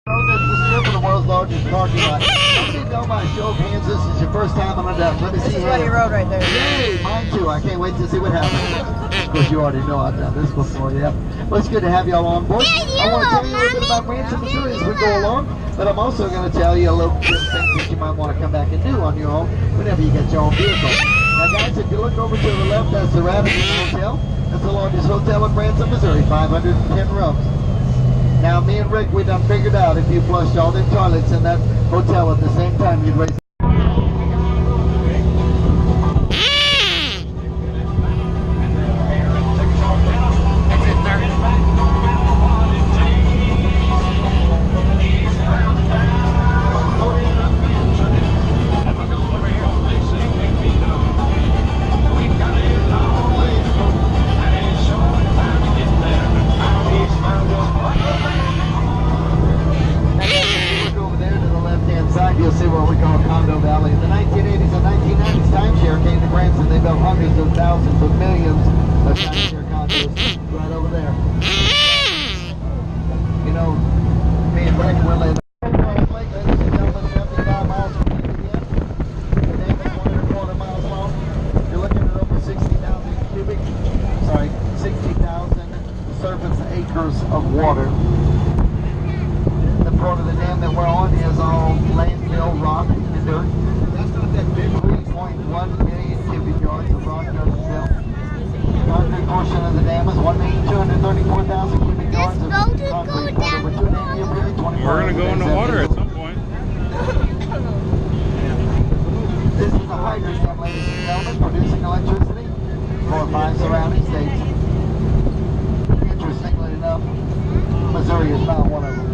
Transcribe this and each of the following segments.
That's the strip of the world's largest parking lot. Somebody know by show of hands, this is your first time on a duck. Let me see. This is Buddy Road right there. Yay, mine too. I can't wait to see what happens. Of course, you already know I've done this before, yeah. Well, it's good to have y'all on board. I want to tell you a little bit about Branson, Missouri as we go along, but I'm also going to tell you a little bit of things that you might want to come back and do on your own whenever you get your own vehicle. Now, guys, if you look over to the left, that's the Radisson Hotel. That's the largest hotel in Branson, Missouri, 510 rooms. Now, me and Rick, we done figured out if you flushed all them toilets in that hotel at the same time, you'd raise. You'll see what we call Condo Valley. In the 1980s and 1990s, timeshare came to Branson. They built hundreds of thousands of millions of timeshare condos right over there. You know, me and Rick, we're laying ladies and gentlemen, 75 miles from here. The dam is 1.25 miles long. You're looking at over 60,000 surface acres of water. The part of the dam that we're on is all landfill rock and dirt. That's not that big. 3.1 million cubic yards of rock, dirt, and fill. The concrete portion of the dam is 1,234,000 cubic yards of concrete. Over 2.5 year period, 24 We're going to go in the water at some point. This is a hydro dam, ladies and gentlemen, producing electricity for 5 surrounding states. Interestingly enough, Missouri is not one of them.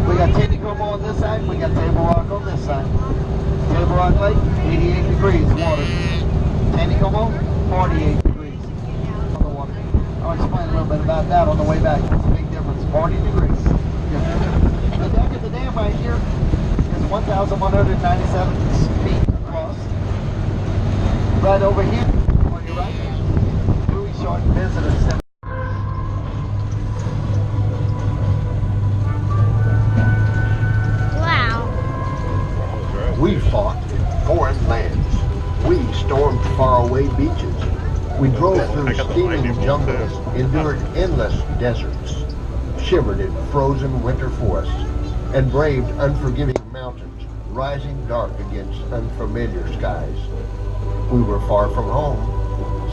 We got Taneycombe on this side, we got Table Rock on this side. Table Rock Lake, 88 degrees water. Taneycombe, 48 degrees on the water. I'll explain a little bit about that on the way back. It's a big difference, 40 degrees. Yeah. The deck of the dam right here is 1,197 feet across. Right over here, on your right, Louis Short Visitor Center. We fought in foreign lands. We stormed faraway beaches. We drove through steaming jungles, endured endless deserts, shivered in frozen winter forests, and braved unforgiving mountains, rising dark against unfamiliar skies. We were far from home,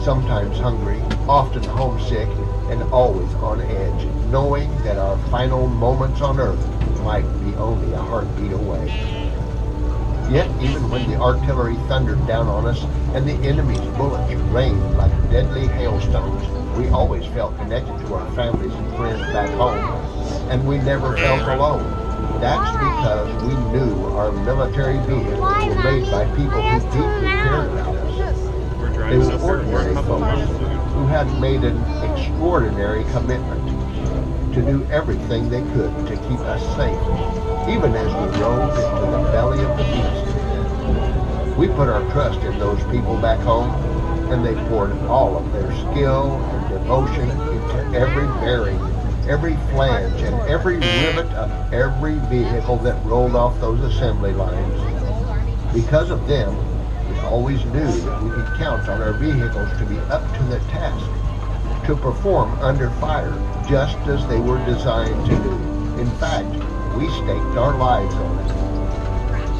sometimes hungry, often homesick, and always on edge, knowing that our final moments on earth might be only a heartbeat away. Yet, even when the artillery thundered down on us and the enemy's bullets rained like deadly hailstones, we always felt connected to our families and friends back home, and we never felt alone. That's because we knew our military vehicles were made by people who deeply cared about us. They were ordinary folks who had made an extraordinary commitment to do everything they could to keep us safe, even as we rode into the belly of the beast. We put our trust in those people back home, and they poured all of their skill and devotion into every bearing, every flange, and every rivet of every vehicle that rolled off those assembly lines. Because of them, we always knew that we could count on our vehicles to be up to the task, to perform under fire just as they were designed to do. In fact, we staked our lives on it.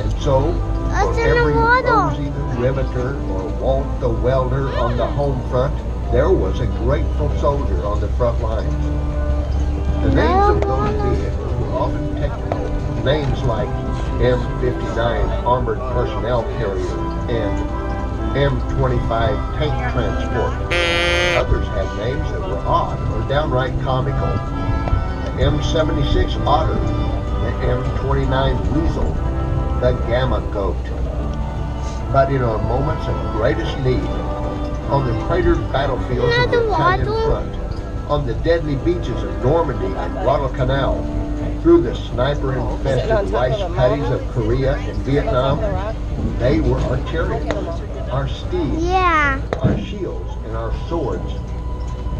And so, for every Rosie the Riveter or Walt the Welder on the home front, there was a grateful soldier on the front lines. The names of those vehicles were often technical, names like M59 Armored Personnel Carrier and M25 Tank Transport. Others had names that were odd or downright comical. The M76 Otter, the M29 Weasel, the Gamma Goat. But in our moments of greatest need, on the cratered battlefields of the Italian front, on the deadly beaches of Normandy and Guadalcanal, through the sniper-infested rice paddies of Korea and Vietnam, they were our chariots, our steeds, our shields, and our swords.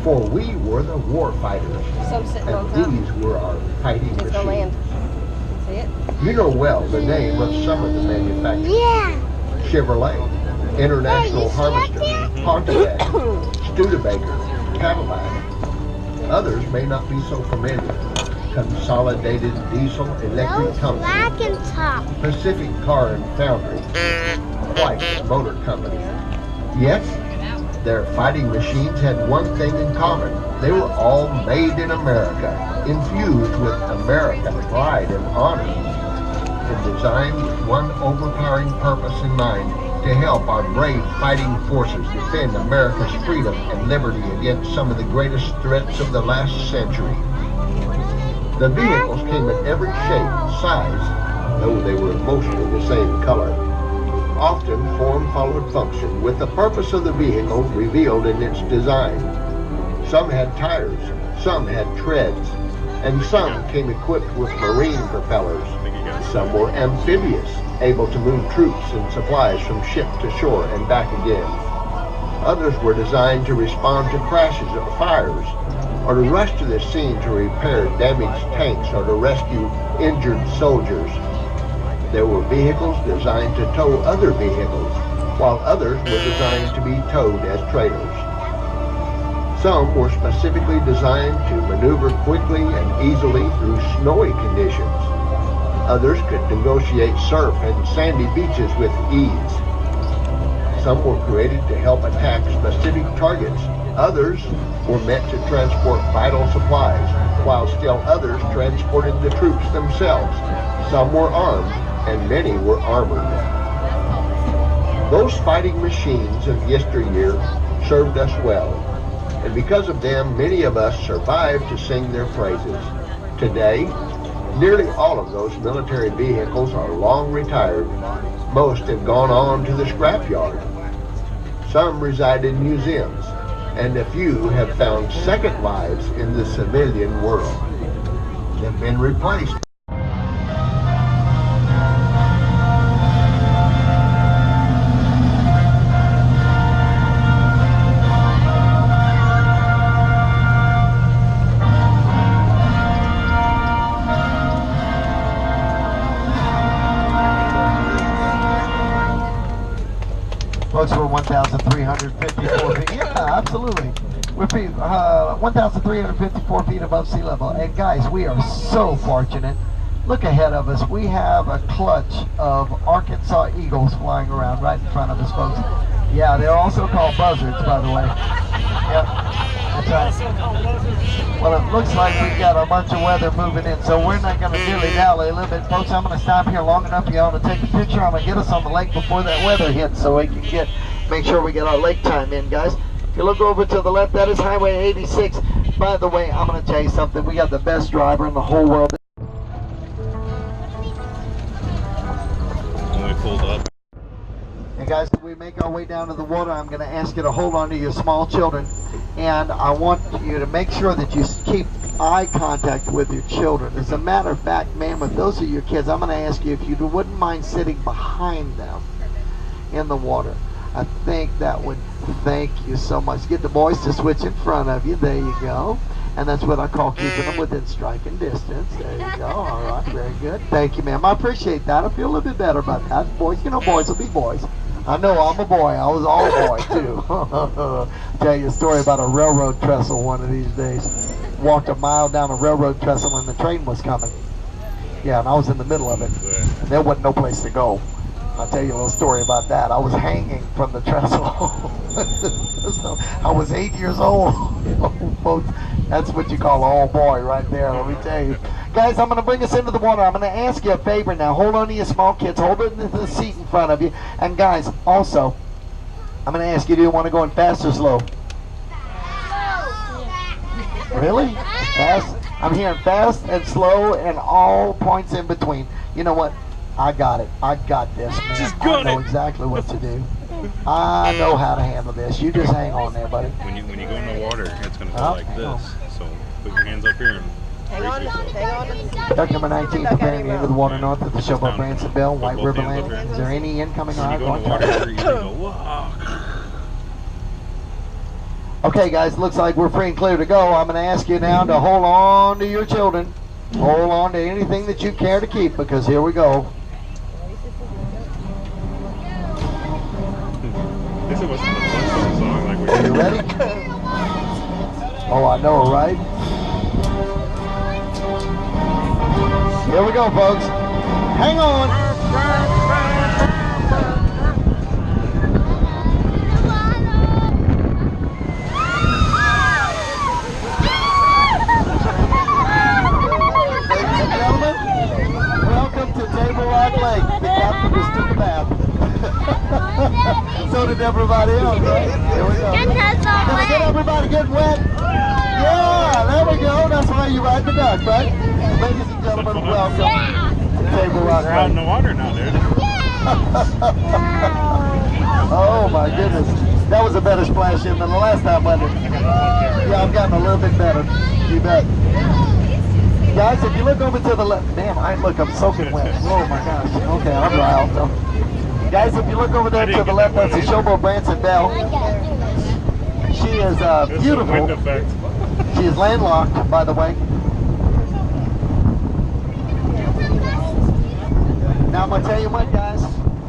For we were the war fighters, Some sitting on top. and these were our fighting There's no land. machines. See it? You know well the name of some of the manufacturers. Yeah. Chevrolet, International Harvester, Pontiac, Studebaker, Cadillac. Others may not be so familiar. Consolidated Diesel Electric Those Company, black and top. Pacific Car and Foundry, White Motor Company. Yet, their fighting machines had one thing in common. They were all made in America, infused with American pride and honor, and designed with one overpowering purpose in mind: to help our brave fighting forces defend America's freedom and liberty against some of the greatest threats of the last century. The vehicles came in every shape and size, though they were mostly the same color. Often form followed function, with the purpose of the vehicle revealed in its design. Some had tires, some had treads, and some came equipped with marine propellers. Some were amphibious, able to move troops and supplies from ship to shore and back again. Others were designed to respond to crashes or fires, or to rush to the scene to repair damaged tanks or to rescue injured soldiers. There were vehicles designed to tow other vehicles, while others were designed to be towed as trailers. Some were specifically designed to maneuver quickly and easily through snowy conditions. Others could negotiate surf and sandy beaches with ease. Some were created to help attack specific targets. Others were meant to transport vital supplies, while still others transported the troops themselves. Some were armed, and many were armored. Those fighting machines of yesteryear served us well, and because of them, many of us survived to sing their praises. Today, nearly all of those military vehicles are long retired. Most have gone on to the scrapyard. Some reside in museums, and a few have found second lives in the civilian world. They've been replaced. Folks, we're 1,354 feet. Yeah, absolutely. We're 1,354 feet above sea level. And guys, we are so fortunate. Look ahead of us. We have a clutch of Arkansas eagles flying around right in front of us, folks. Yeah, they're also called buzzards, by the way. Yep, that's right. Well, it looks like we've got a bunch of weather moving in, so we're not going to dilly-dally a little bit. Folks, I'm going to stop here long enough for y'all to take a picture. I'm going to get us on the lake before that weather hits so we can make sure we get our lake time in, guys. If you look over to the left, that is Highway 86. By the way, I'm going to tell you something. We got the best driver in the whole world. When we pulled up. And guys, as we make our way down to the water, I'm going to ask you to hold on to your small children. And I want you to make sure that you keep eye contact with your children. As a matter of fact, ma'am, if those are your kids, I'm going to ask you if you wouldn't mind sitting behind them in the water. I think that would thank you so much. Get the boys to switch in front of you. There you go. And that's what I call keeping them within striking distance. There you go. All right, very good. Thank you, ma'am. I appreciate that. I feel a little bit better about that. Boys, you know, boys will be boys. I know I'm a boy. I was all a boy, too. Tell you a story about a railroad trestle one of these days. Walked a mile down a railroad trestle when the train was coming. Yeah, and I was in the middle of it. And there wasn't no place to go. I'll tell you a little story about that. I was hanging from the trestle. So I was 8 years old. Folks, that's what you call an old boy right there, let me tell you. Guys, I'm going to bring us into the water. I'm going to ask you a favor now. Hold on to your small kids. Hold it to the seat in front of you. And guys, also, I'm going to ask you, do you want to go in fast or slow? Really? Fast? I'm hearing fast and slow and all points in between. You know what? I got it. I got this, man. I know exactly what to do. I know how to handle this. You just hang on there, buddy. When you go in the water, it's going to feel like this. So put your hands up here and brace yourself. Duck number 19 preparing to enter the water north of the showboat Branson Bill, White River Land. Is there any incoming or outgoing traffic? Okay, guys, looks like we're free and clear to go. I'm going to ask you now to hold on to your children. Hold on to anything that you care to keep, because here we go. This was the Branson song, like we Are you ready? Oh, I know, right? Here we go, folks. Hang on. Ladies and gentlemen, welcome to Table Rock Lake. The captain just took a bath. So did everybody else, right? Here we go. Can we get everybody getting wet? Yeah, there we go. That's why you ride the duck, right? Ladies and gentlemen, welcome to Table Rock We're out in Lake. the water now, dude. Oh my goodness. That was a better splash in than the last time, wasn't it? Yeah, I've gotten a little bit better. You bet. Guys, if you look over to the left, man, I'm soaking wet. Oh my gosh. Okay, I'm dry also. Guys, if you look over there to the left, that's the Showboat Branson Belle. She is beautiful. She is landlocked, by the way. Now I'm going to tell you what, guys.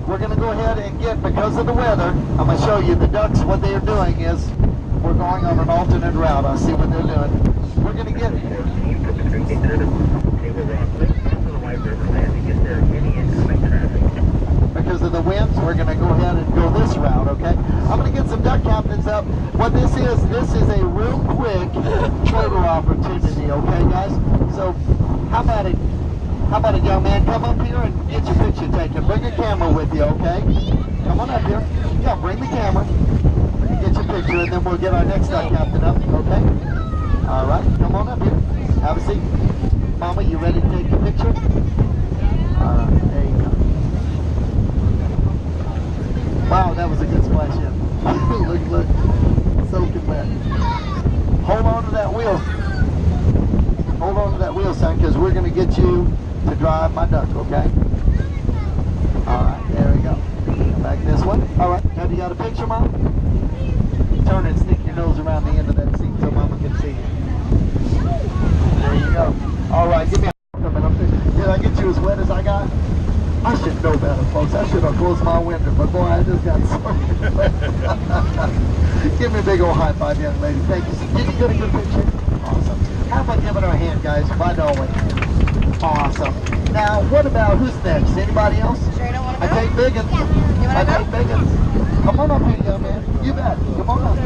We're going to go ahead and get, because of the weather, I'm going to show you the ducks. What they are doing is we're going on an alternate route. I'll see what they're doing. We're going to get because of the winds, we're going to go ahead and go this route, okay? I'm going to get some duck captains up. What this is a real quick photo opportunity, okay, guys? So, how about it, young man? Come up here and get your picture taken. Bring your camera with you, okay? Come on up here. Yeah, bring the camera. Get your picture, and then we'll get our next duck captain up, okay? All right, come on up here. Have a seat. Mama, you ready to take your picture? All right, there you go. Wow, that was a good splash in. Look, soaking wet. Hold on to that wheel. Hold on to that wheel, son, because we're going to get you to drive my duck, okay? All right, there we go. Come back this way. All right, now you got a picture, Mom? Turn and stick your nose around the end of that seat so Mama can see you. There you go. All right, give me a minute. Did I get you as wet as I got? I should know better, folks. I should have closed my window, but boy, I just got soaking wet. Give me a big old high five, young lady. Thank you. Did you get a good picture? Awesome. How about giving her a hand, guys? By Nolan. Awesome. Now, what about, who's next? Anybody else? Sure you don't want to I go? take Biggins. You want I to go? take Biggins. Come on up here, young man. You bet. Come on up.